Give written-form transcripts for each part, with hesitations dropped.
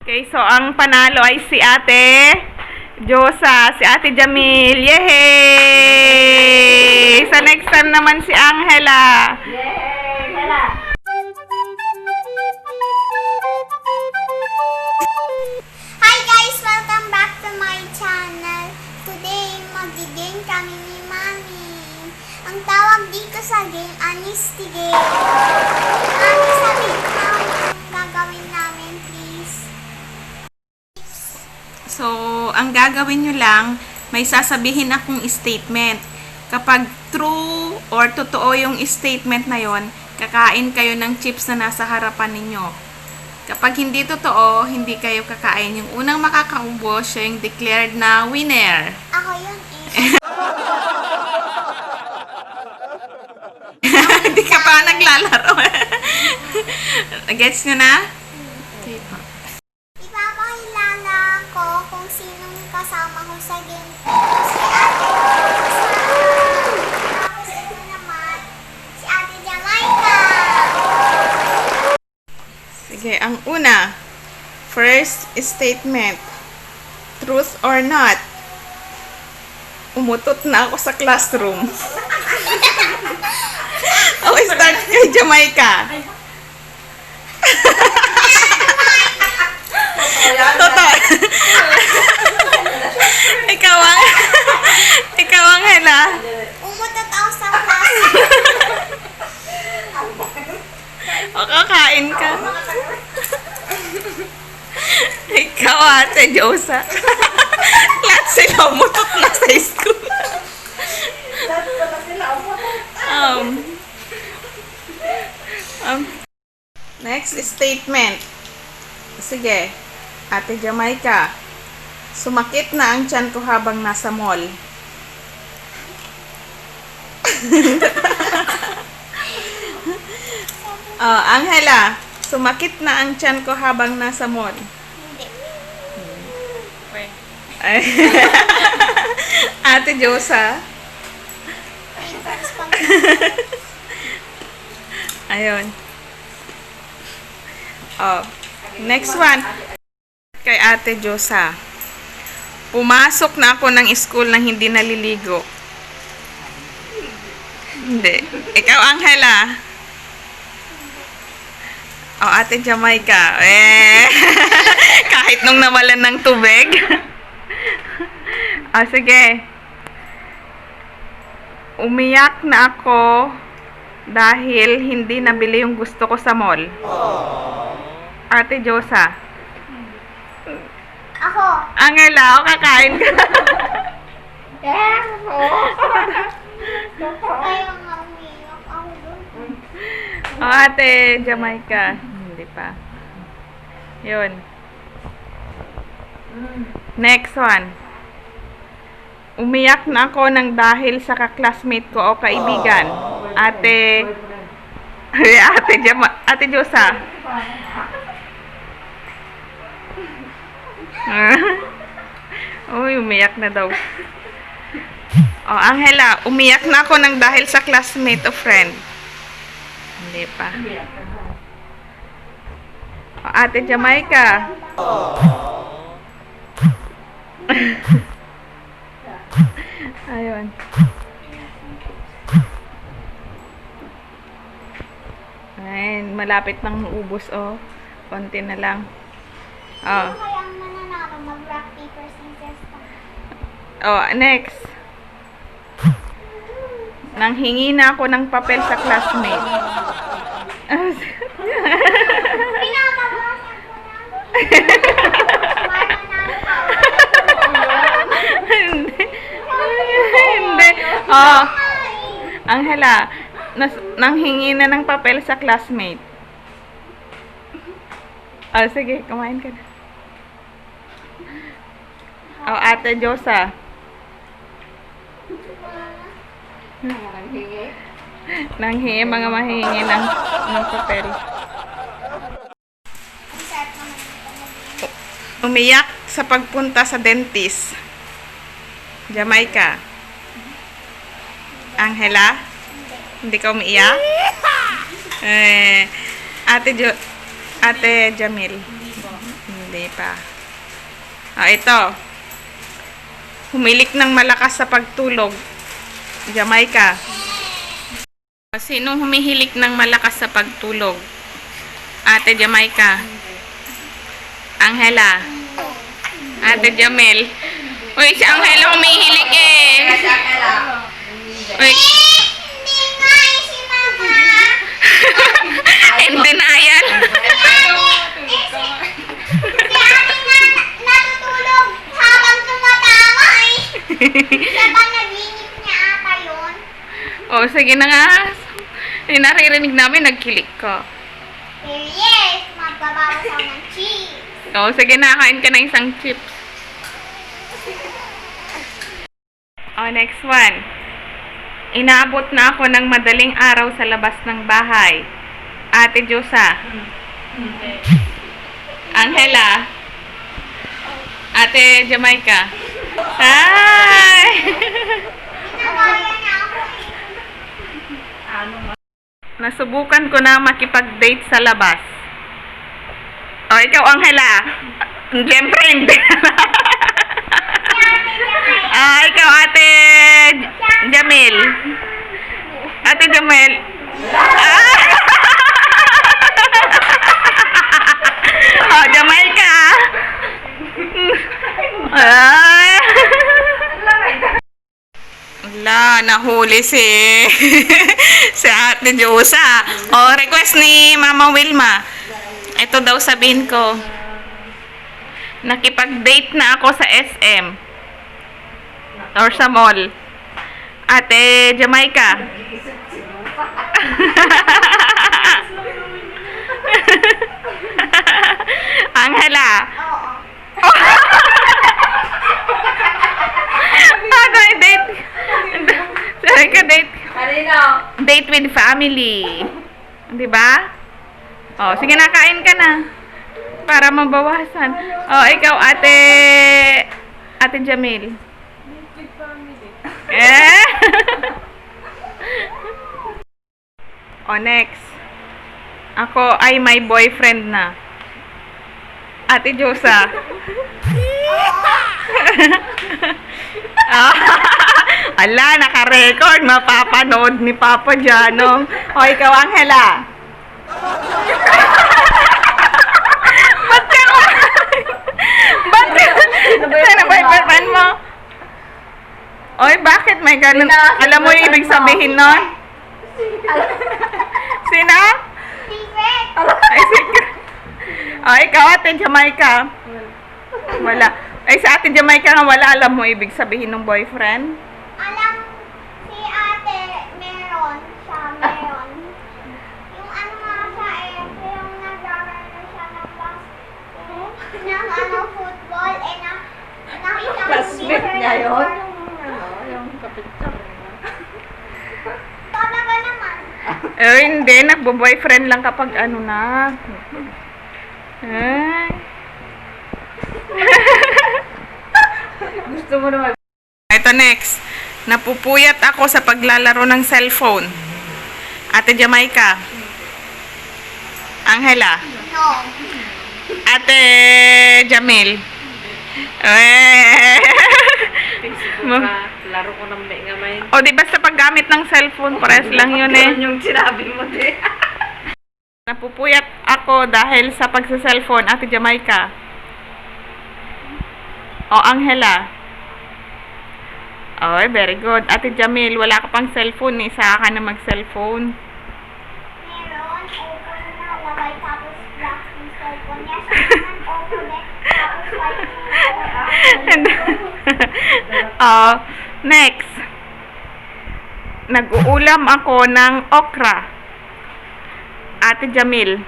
Okay, so ang panalo ay si Ate Josa, si Ate Jamil. Yehey! Sa next time naman si Angela. Yay! Hala! Hi guys! Welcome back to my channel. Today, mag-game kami ni Mami. Ang tawag dito sa game, Honesty Game. Mami, sabihin mo ang gagawin namin, please. So, ang gagawin nyo lang, may sasabihin akong statement. Kapag true or totoo yung statement na yon, kakain kayo ng chips na nasa harapan ninyo. Kapag hindi totoo, hindi kayo kakain. Yung unang makakaubo, siya yung declared na winner. Ako yun eh. Hindi ka pa naglalaro. Gets nyo na? Okay po. Ipapakilala ko kung sinong kasama ko sa game. Si Ate Rosa. Tapos ito naman, si Ate Jamaica. Sige, ang una. First statement. Truth or not? Umutot na ako sa classroom. Okay, start kay Jamaica. Totoo. ikaw ang hela. Umutot ako sa class. O, kakain ka. Ikaw, Ate Josa. Lahat sila umutot na sa school. Next statement. Sige, Ate Jamaica. Sumakit na ang tiyan ko habang nasa mall. Angela, sumakit na ang tiyan ko habang nasa mall. Ay. Ate Josa. Ayun. Next one. Kay Ate Josa. Pumasok na ako ng school nang hindi naliligo. Hindi. Ikaw, Angela. Ate Jamaica. Kahit nung nawalan ng tubig. Sige. Umiyak na ako dahil hindi nabili yung gusto ko sa mall. Ate Josa. Ako. Angela, kakain ka. Kaya nga umiyak ako doon. Ate Jamaica. Hindi pa. Yun. Next one. Umiyak na ako ng dahil sa ka-classmate ko o kaibigan. Ate Josa. Uy, umiyak na daw. Angela, umiyak na ako ng dahil sa classmate o friend. Hindi pa. Ate Jamaica. Ayun. Ayun, malapit nang maubos, konti na lang. Kaya ang mananalo, mag-rock, paper, scissors pa. Next. Nanghingi na ako ng papel sa classmate. Pinapabasa ko na. Mananalo ka. Hindi. Angela, nanghingi na ng papel sa classmate. Sige, kumain ka na. Ate Josa. Nanghingi, mga mahingi ng papel. Ang sarap naman ito. Umiyak sa pagpunta sa dentist. Jamaica. Angela? Hindi ka umiiyak? Ate Jamil. Hindi. Hindi pa. Ito. Humilik ng malakas sa pagtulog. Jamaica. Sinong humihilik ng malakas sa pagtulog? Ate Jamaica. Angela. Ate Jamel. Uy, si Angela humihilik eh. Uy. Hindi nga si Mama. In denial. Si Ate nga natutulog habang tumatawa eh. Siya ba naginip niya ata yun? Oh, sige na nga. Naririnig namin, nagkilik ka. Pero yes, magbabawas ako ng cheese. Oh, sige na, kain ka na isang chips. Oh, next one. Inaabot na ako ng madaling araw sa labas ng bahay. Ate Josa. Angela. Ate Jamaica. Hi! Nagaya na ako eh. Nasubukan ko na makipag-date sa labas. Oh, ikaw, Angela. Siyempre, hindi. Ikaw, Ate Jamil. Ate Jamil. Oh, Jamaica. Wala, nahuli si si Ate Josa. Oh, request ni Mama Wilma. Ito daw sabihin ko. Nakipag-date na ako sa SM. Or sa mall. Ate Jamaica. Angela. Oo. Ano yung date? Sorry ka, date. Kanino? Date with family. Di ba? Oh, sige na, kain ka na. Para mabawasan. Oh, ikaw, Ate Jamil. Eh? Oh, next. Ako ay may boyfriend na. Ate Josa. Ala, naka-record. Mapapanood ni Papa Janong. O, ikaw, Angela. Ba't ka Ba't ka? Sana ba yung boyfriend mo? Oy, bakit may ganun? Alam mo yung ibig sabihin nun? Sino? Secret. Ay, secret. O, ikaw, Ate Jamaica. Wala. Ay, sa Ate Jamaica nga wala. Alam mo ibig sabihin ng boyfriend? Alam si ate, meron siya, meron. Yung ano nga siya eh, yung nag-aaral siya ng football, nakita ko Classmate niya yun? Talaga naman. Eh, hindi. Nagbo-boyfriend lang kapag ano na. Ay. Gusto mo naman. Ito next. Napupuyat ako sa paglalaro ng cellphone. Ate Jamaica. Angela. No. Ate Jamil. Eh. Laro ko ng may ngamay. O, di basta paggamit ng cellphone, pares lang yun eh. Yun yung sinabi mo din. Napupuyat ako dahil sa pagsa-cellphone, Ate Jamaica. O, Angela. Oh, very good. Ate Jamil, wala ka pang cellphone eh. Saka ka na mag-cellphone. Meron, open na, lagay tapos black yung cellphone niya. Siya naman open eh, tapos white Oh, next. Nag-uulam ako ng okra. Ate Jamil.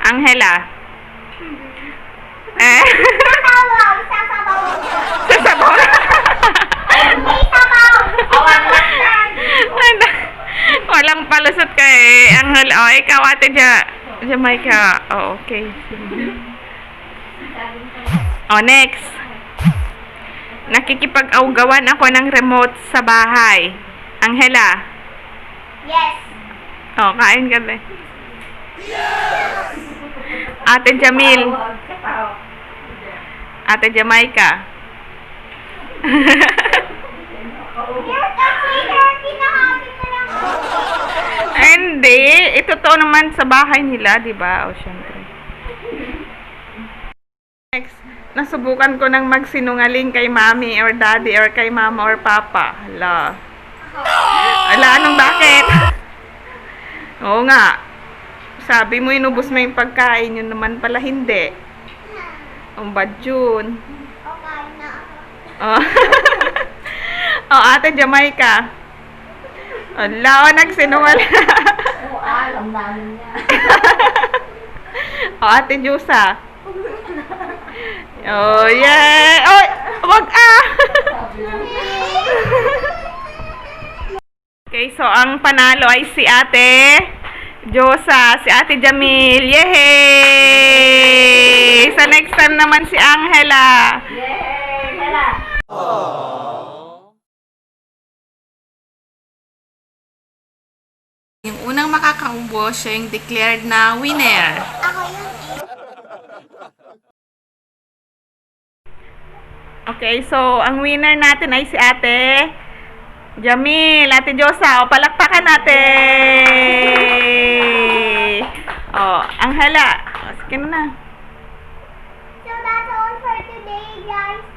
Angela. Eh? Sasabaw, sasabaw. Sasabaw. May sabaw. Walang palusot ka eh. Angela. Oh, ikaw, Ate Jamaica. Oh, okay. Oh, next. Nakikipag-awgawan ako ng remote sa bahay. Angela. Yes. Oh, kain ka na. Ate Jamil. Ate Jamaica. Yes, kasi kinakain mo lang ako. Hindi. Ito to naman sa bahay nila, di ba? O, syempre. Next, nasubukan ko nang magsinungaling kay mami or daddy or kay mama or papa. Hala. Ala, anong bakit? Oo nga. Sabi mo, inubos mo yung pagkain. Yun naman pala hindi. Ang bad yun. Okay na ako. Oh. Oh, Ate Jamaica. Ala, nagsinungaling. Oo, alam namin niya. Oh, Ate Jusa. Oh, yeah. Oh, wag ah. Okay, so ang panalo ay si Ate Josa, si Ate Jamil. Yay! Sa next time naman si Angela. Yay! Hala! Yung unang makakaubo, siya yung declared na winner. Ako yun eh. Okay, so ang winner natin ay si Ate Jamil. Ate Josa, o palakpakan natin. Oh, Angela. Sige na. So that's all for today, guys.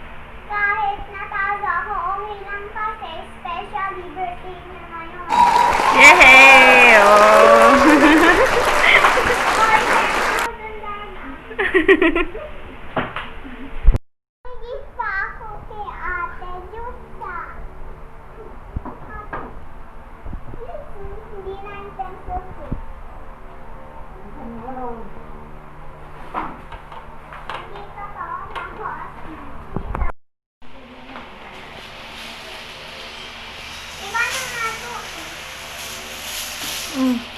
Kahit natalo ako, okay lang kasi special birthday niya ngayon. Yay! Oh. May pa ako kay Ate Justa. Hindi na yung pencil case. Dito to, tapos dito. Iba na nga to. Mm.